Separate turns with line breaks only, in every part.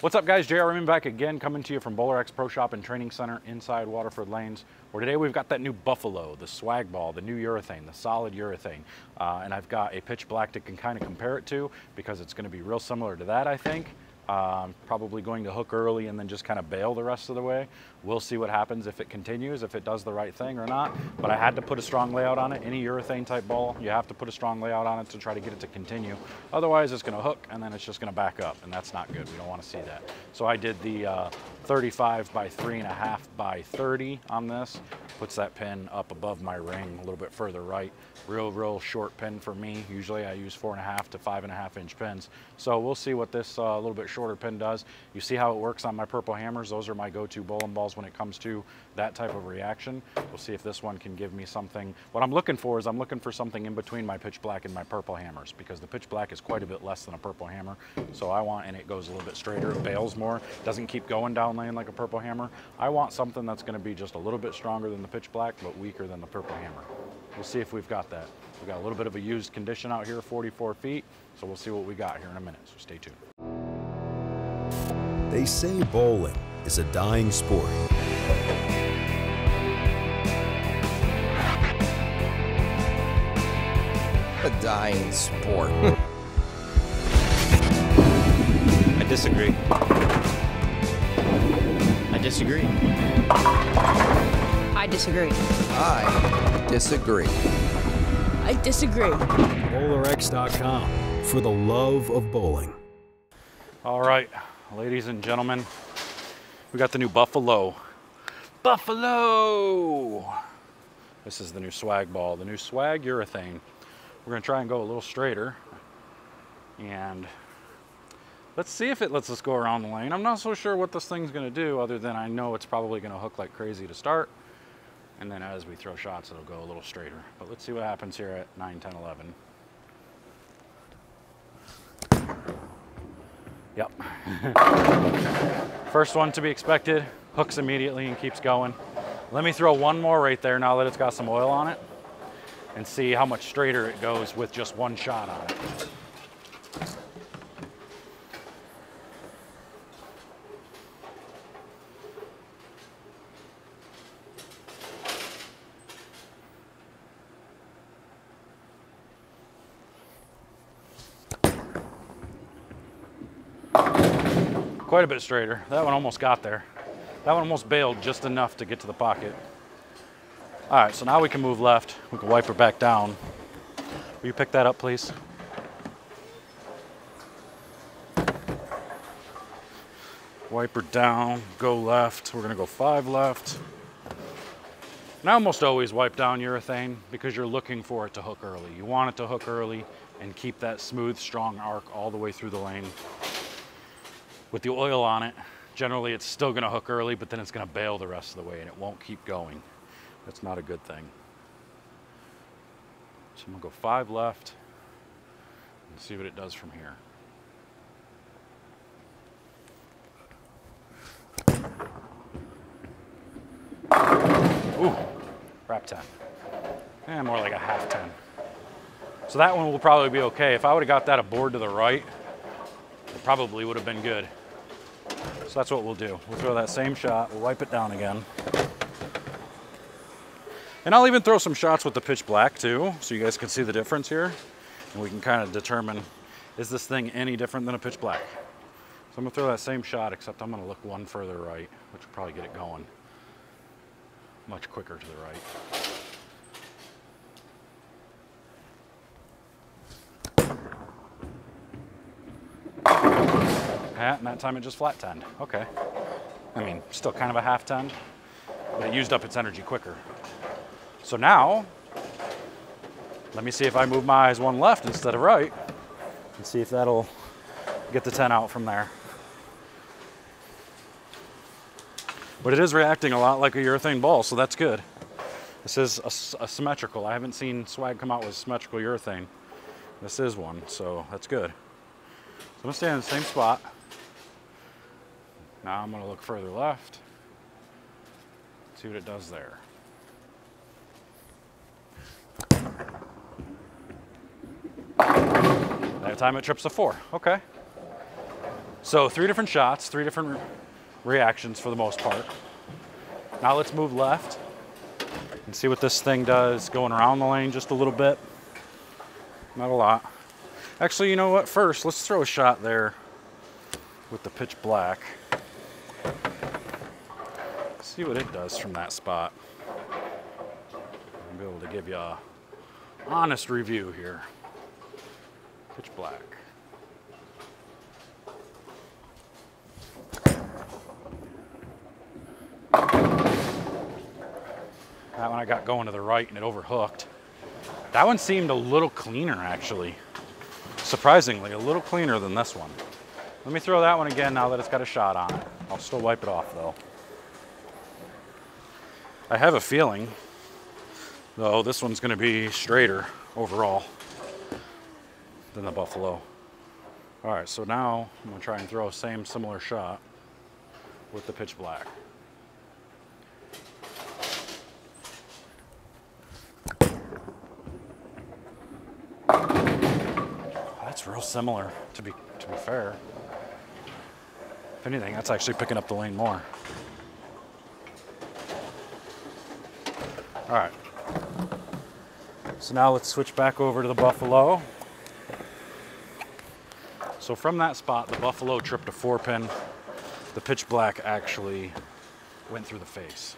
What's up guys, JR Raymond back again, coming to you from BowlerX Pro Shop and Training Center inside Waterford Lanes, where today we've got that new Buffalo, the swag ball, the new urethane, the solid urethane. And I've got a pitch black to kind of compare it to, because it's going to be real similar to that, I think. Probably going to hook early and then just kind of bail the rest of the way. We'll see what happens if it continues, if it does the right thing or not. But I had to put a strong layout on it. Any urethane type ball, you have to put a strong layout on it to try to get it to continue. Otherwise it's going to hook and then it's just going to back up, and that's not good. We don't want to see that. So I did the 35 by 3.5 by 30 on this. Puts that pin up above my ring a little bit further right. Real short pin for me. Usually I use 4.5 to 5.5 inch pins. So we'll see what this little bit shorter pin does. You see how it works on my purple hammers. Those are my go-to bowling balls when it comes to that type of reaction. We'll see if this one can give me something. What I'm looking for is I'm looking for something in between my pitch black and my purple hammers, because the pitch black is quite a bit less than a purple hammer. So I want, and it goes a little bit straighter, it bails more, doesn't keep going down lane like a purple hammer. I want something that's going to be just a little bit stronger than the pitch black, but weaker than the purple hammer. We'll see if we've got that. We've got a little bit of a used condition out here, 44 feet. So we'll see what we got here in a minute, so stay tuned.
They say bowling is a dying sport.
A dying sport.
I disagree. I disagree.
I disagree.
I disagree.
I disagree.
BowlerX.com, for the love of bowling.
All right, ladies and gentlemen, we got the new Buffalo. Buffalo! This is the new swag ball, the new swag urethane. We're gonna try and go a little straighter, and let's see if it lets us go around the lane. I'm not so sure what this thing's gonna do, other than I know it's probably gonna hook like crazy to start, and then as we throw shots, it'll go a little straighter. But let's see what happens here at 9, 10, 11. Yep. First one to be expected, hooks immediately and keeps going. Let me throw one more right there now that it's got some oil on it, and see how much straighter it goes with just one shot on it. Quite a bit straighter. That one almost got there. That one almost bailed just enough to get to the pocket. All right, so now we can move left. We can wipe her back down. Will you pick that up, please? Wipe her down, go left. We're gonna go 5 left. And I almost always wipe down urethane because you're looking for it to hook early. You want it to hook early and keep that smooth, strong arc all the way through the lane. With the oil on it, generally it's still gonna hook early, but then it's gonna bail the rest of the way and it won't keep going. That's not a good thing. So I'm gonna go 5 left and see what it does from here. Ooh, wrap 10. And more like a half 10. So that one will probably be okay. If I would've got that aboard to the right, it probably would have been good. So that's what we'll do. We'll throw that same shot, we'll wipe it down again. And I'll even throw some shots with the pitch black too, so you guys can see the difference here. And we can kind of determine, is this thing any different than a pitch black? So I'm gonna throw that same shot, except I'm gonna look one further right, which will probably get it going much quicker to the right. And that time it just flat 10. Okay. I mean, still kind of a half 10, but it used up its energy quicker. So now, let me see if I move my eyes one left instead of right, and see if that'll get the 10 out from there. But it is reacting a lot like a urethane ball, so that's good. This is a symmetrical. I haven't seen swag come out with symmetrical urethane. This is one, so that's good. So I'm gonna stay in the same spot. Now I'm gonna look further left, see what it does there. That time it trips a 4, okay. So 3 different shots, 3 different reactions for the most part. Now let's move left and see what this thing does going around the lane just a little bit. Not a lot. Actually, you know what? First, let's throw a shot there with the pitch black. See what it does from that spot. I'll be able to give you a honest review here. Pitch black. That one I got going to the right and it overhooked. That one seemed a little cleaner actually. Surprisingly, a little cleaner than this one. Let me throw that one again now that it's got a shot on it. I'll still wipe it off though. I have a feeling, though, this one's gonna be straighter overall than the Buffalo. All right, so now I'm gonna try and throw a similar shot with the pitch black. That's real similar, to be fair. If anything, that's actually picking up the lane more. All right. So now let's switch back over to the Buffalo. So from that spot, the Buffalo tripped a 4-pin. The pitch black actually went through the face.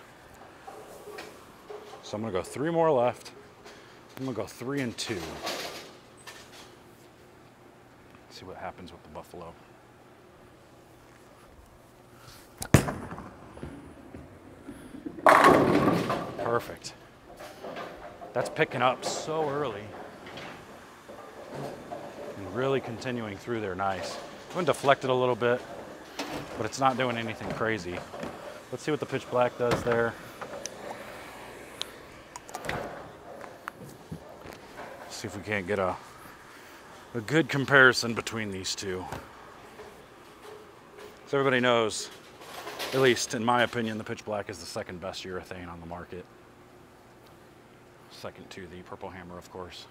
So I'm gonna go 3 more left. I'm gonna go 3 and 2. See what happens with the Buffalo. Perfect. That's picking up so early. And really continuing through there nice. I'm gonna deflect it a little bit, but it's not doing anything crazy. Let's see what the pitch black does there. See if we can't get a good comparison between these two. So everybody knows, at least in my opinion, the pitch black is the second best urethane on the market. Second to the Purple Hammer, of course.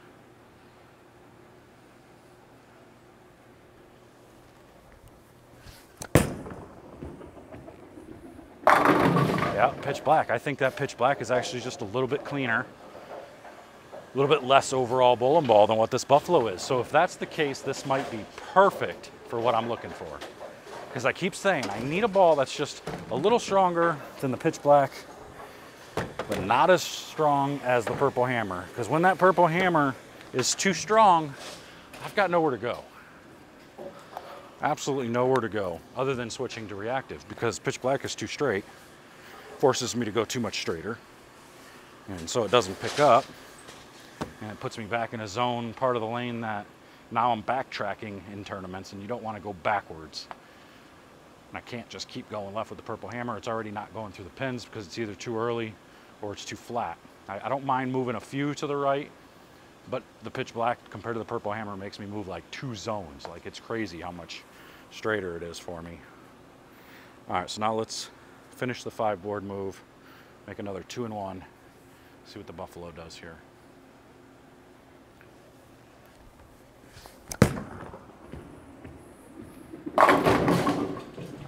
Yeah, pitch black. I think that pitch black is actually just a little bit cleaner, a little bit less overall bowling ball than what this Buffalo is. So if that's the case, this might be perfect for what I'm looking for. Because I keep saying I need a ball that's just a little stronger than the pitch black, but not as strong as the Purple Hammer. Because when that Purple Hammer is too strong, I've got nowhere to go. Absolutely nowhere to go other than switching to reactive, because pitch black is too straight, forces me to go too much straighter, and so it doesn't pick up, and it puts me back in a zone part of the lane that now I'm backtracking in tournaments, and you don't want to go backwards. And I can't just keep going left with the Purple Hammer. It's already not going through the pins because it's either too early or it's too flat. I don't mind moving a few to the right, but the pitch black compared to the Purple Hammer makes me move like 2 zones. Like, it's crazy how much straighter it is for me. All right, so now let's finish the 5-board move, make another 2 and 1, see what the Buffalo does here. All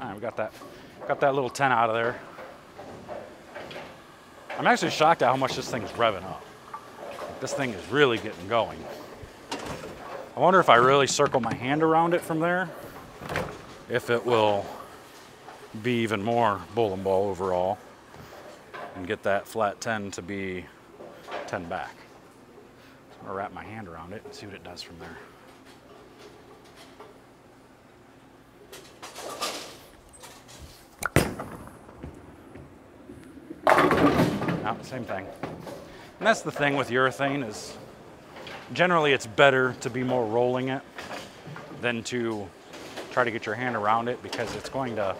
right, we got that little 10 out of there. I'm actually shocked at how much this thing's revving up. This thing is really getting going. I wonder if I really circle my hand around it from there, if it will be even more bowling ball overall and get that flat 10 to be 10 back. So I'm gonna wrap my hand around it and see what it does from there. No, same thing. And that's the thing with urethane, is generally it's better to be more rolling it than to try to get your hand around it, because it's going to,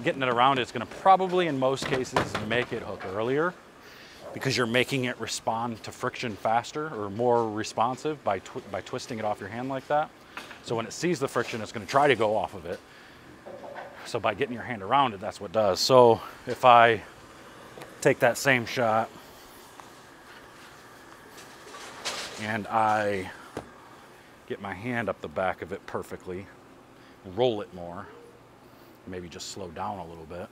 getting it around it's going to probably in most cases make it hook earlier, because you're making it respond to friction faster or more responsive by twisting it off your hand like that. So when it sees the friction, it's going to try to go off of it. So by getting your hand around it, that's what it does. So if I take that same shot and I get my hand up the back of it perfectly, roll it more. Maybe just slow down a little bit.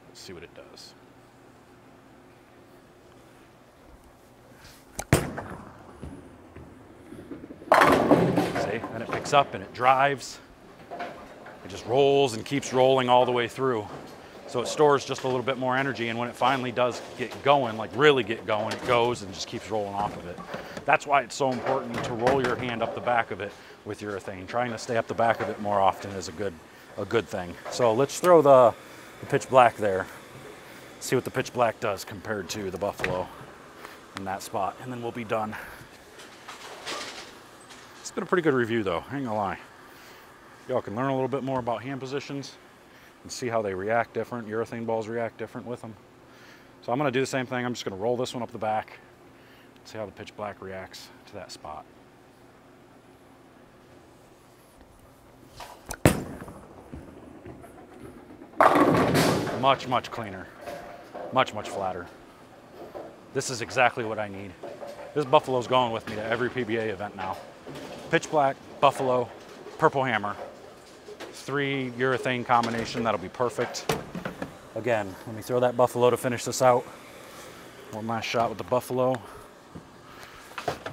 Let's see what it does. See, then it picks up and it drives. It just rolls and keeps rolling all the way through. So it stores just a little bit more energy, and when it finally does get going, like really get going, it goes and just keeps rolling off of it. That's why it's so important to roll your hand up the back of it with urethane. Trying to stay up the back of it more often is a good thing. So let's throw the pitch black there. See what the pitch black does compared to the Buffalo in that spot, and then we'll be done. It's been a pretty good review though, I ain't gonna lie. Y'all can learn a little bit more about hand positions and see how they react different. Urethane balls react different with them. So I'm gonna do the same thing. I'm just gonna roll this one up the back, see how the pitch black reacts to that spot. Much, much cleaner, much, much flatter. This is exactly what I need. This Buffalo's going with me to every PBA event now. Pitch black, Buffalo, purple hammer. 3 urethane combination, that'll be perfect. Again, let me throw that Buffalo to finish this out. One last shot with the Buffalo.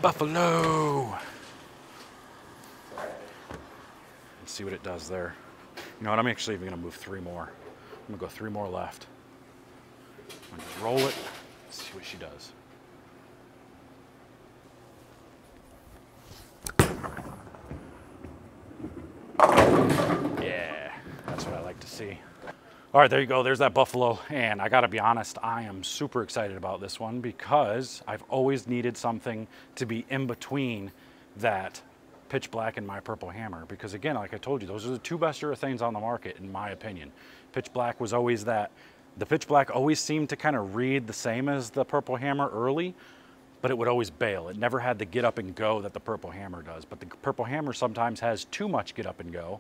Buffalo! Let's see what it does there. You know what, I'm actually even gonna move 3 more. I'm gonna go 3 more left. I'm gonna just roll it, see what she does. Yeah, that's what I like to see. All right, there you go. There's that Buffalo. And I got to be honest, I am super excited about this one because I've always needed something to be in between that pitch black and my purple hammer. Because again, like I told you, those are the 2 best urethanes on the market, in my opinion. Pitch black was always that. The pitch black always seemed to kind of read the same as the purple hammer early, but it would always bail. It never had the get up and go that the purple hammer does. But the purple hammer sometimes has too much get up and go,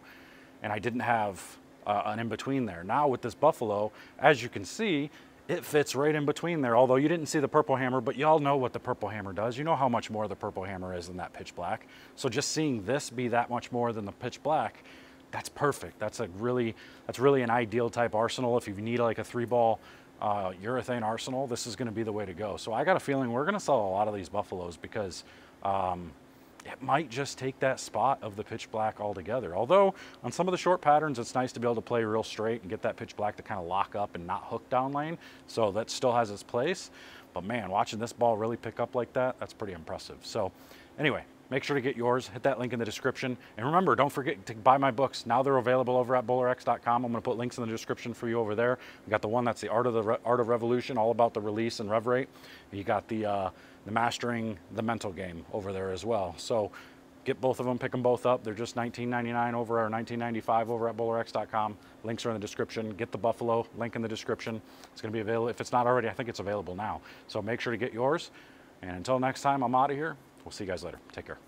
and I didn't have an in-between there. Now with this Buffalo, as you can see, it fits right in between there. Although you didn't see the purple hammer, but y'all know what the purple hammer does. You know how much more the purple hammer is than that pitch black. So just seeing this be that much more than the pitch black, that's perfect. That's really an ideal type arsenal. If you need like a 3-ball urethane arsenal, this is gonna be the way to go. So I got a feeling we're gonna sell a lot of these Buffaloes because it might just take that spot of the pitch black altogether. Although on some of the short patterns, it's nice to be able to play real straight and get that pitch black to kind of lock up and not hook down lane. So that still has its place. But man, watching this ball really pick up like that, that's pretty impressive. So anyway, make sure to get yours. Hit that link in the description. And remember, don't forget to buy my books. Now they're available over at BowlerX.com. I'm going to put links in the description for you over there. We got the one that's the Art of Revolution, all about the release and rev rate. You got the Mastering the Mental Game over there as well. So get both of them, pick them both up. They're just $19.99 over, or $19.95 over at BowlerX.com. Links are in the description. Get the Buffalo, link in the description. It's going to be available. If it's not already, I think it's available now. So make sure to get yours. And until next time, I'm out of here. We'll see you guys later. Take care.